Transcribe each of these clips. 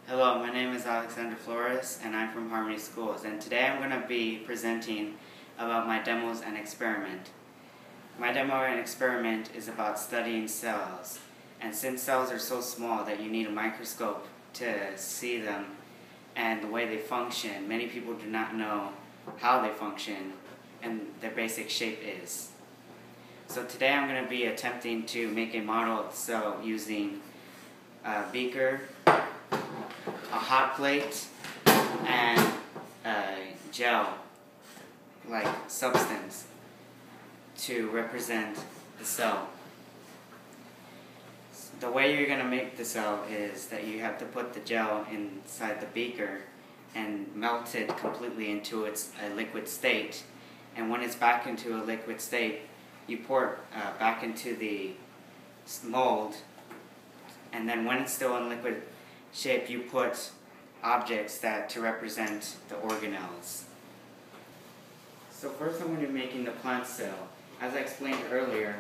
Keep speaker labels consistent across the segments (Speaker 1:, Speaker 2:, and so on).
Speaker 1: Hello, my name is Alexander Flores and I'm from Harmony Schools, and today I'm going to be presenting about my demos and experiment. My demo and experiment is about studying cells, and since cells are so small that you need a microscope to see them and the way they function, many people do not know how they function and their basic shape is. So today I'm going to be attempting to make a model of the cell using a beaker, a hot plate, and a gel-like substance to represent the cell. The way you're going to make the cell is that you have to put the gel inside the beaker and melt it completely into a liquid state. And when it's back into a liquid state, you pour it back into the mold, and then when it's still in liquid shape, you put objects to represent the organelles. So first, I'm going to be making the plant cell. As I explained earlier,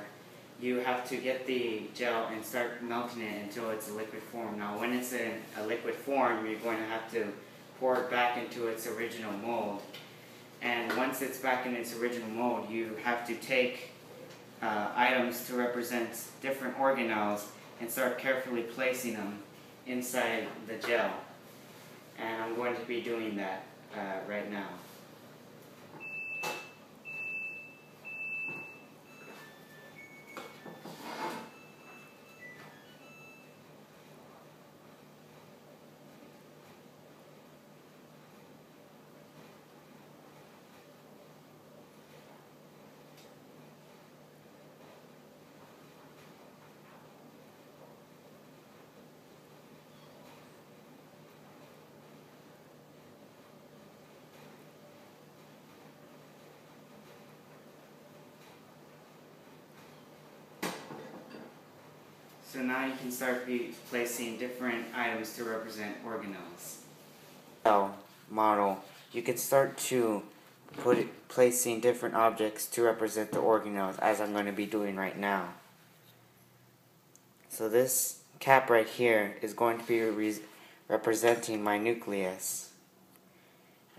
Speaker 1: you have to get the gel and start melting it until it's a liquid form. Now when it's in a liquid form, you're going to have to pour it back into its original mold. And once it's back in its original mold, you have to take items to represent different organelles and start carefully placing them inside the gel. And I'm going to be doing that right now. So now you can start placing different items to represent organelles. Cell model, you can start to placing different objects to represent the organelles, as I'm going to be doing right now. So this cap right here is going to be representing my nucleus,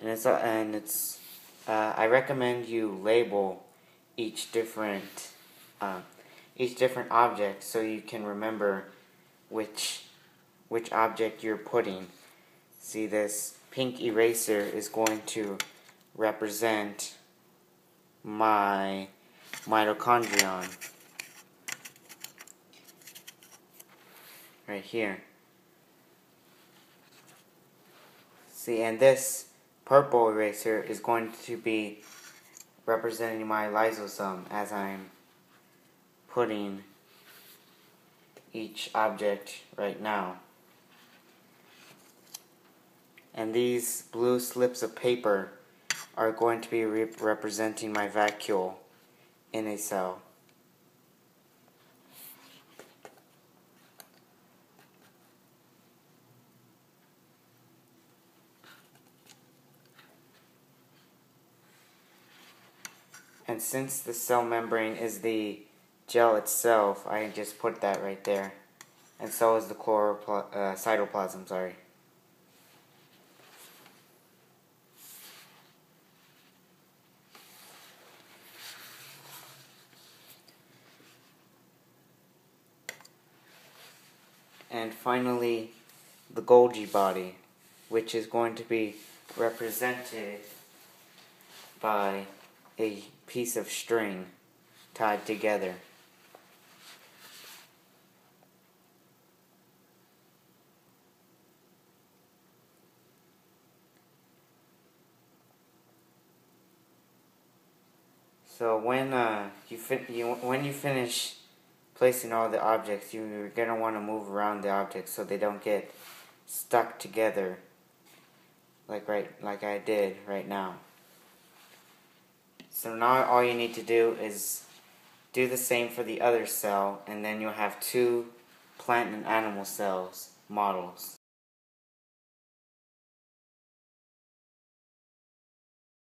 Speaker 1: and I recommend you label each different object so you can remember which object you're putting. See, this pink eraser is going to represent my mitochondrion right here. See, and this purple eraser is going to be representing my lysosome as I'm putting each object right now. And these blue slips of paper are going to be representing my vacuole in a cell. And since the cell membrane is the gel itself, I just put that right there. And so is the cytoplasm, sorry. And finally, the Golgi body, which is going to be represented by a piece of string tied together. So when you finish placing all the objects, you're gonna want to move around the objects so they don't get stuck together, like I did right now. So now all you need to do is do the same for the other cell, and then you'll have two plant and animal cells models.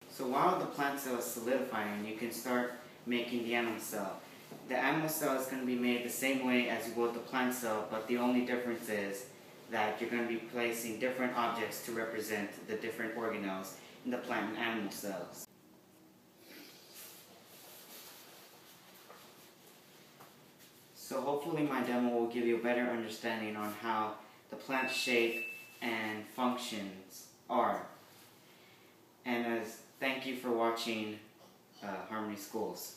Speaker 1: So while the plant cell is solidifying, you can start making the animal cell. The animal cell is going to be made the same way as you would the plant cell, but the only difference is that you're going to be placing different objects to represent the different organelles in the plant and animal cells. So hopefully my demo will give you a better understanding on how the plant shape and functions are. And thank you for watching Harmony Schools.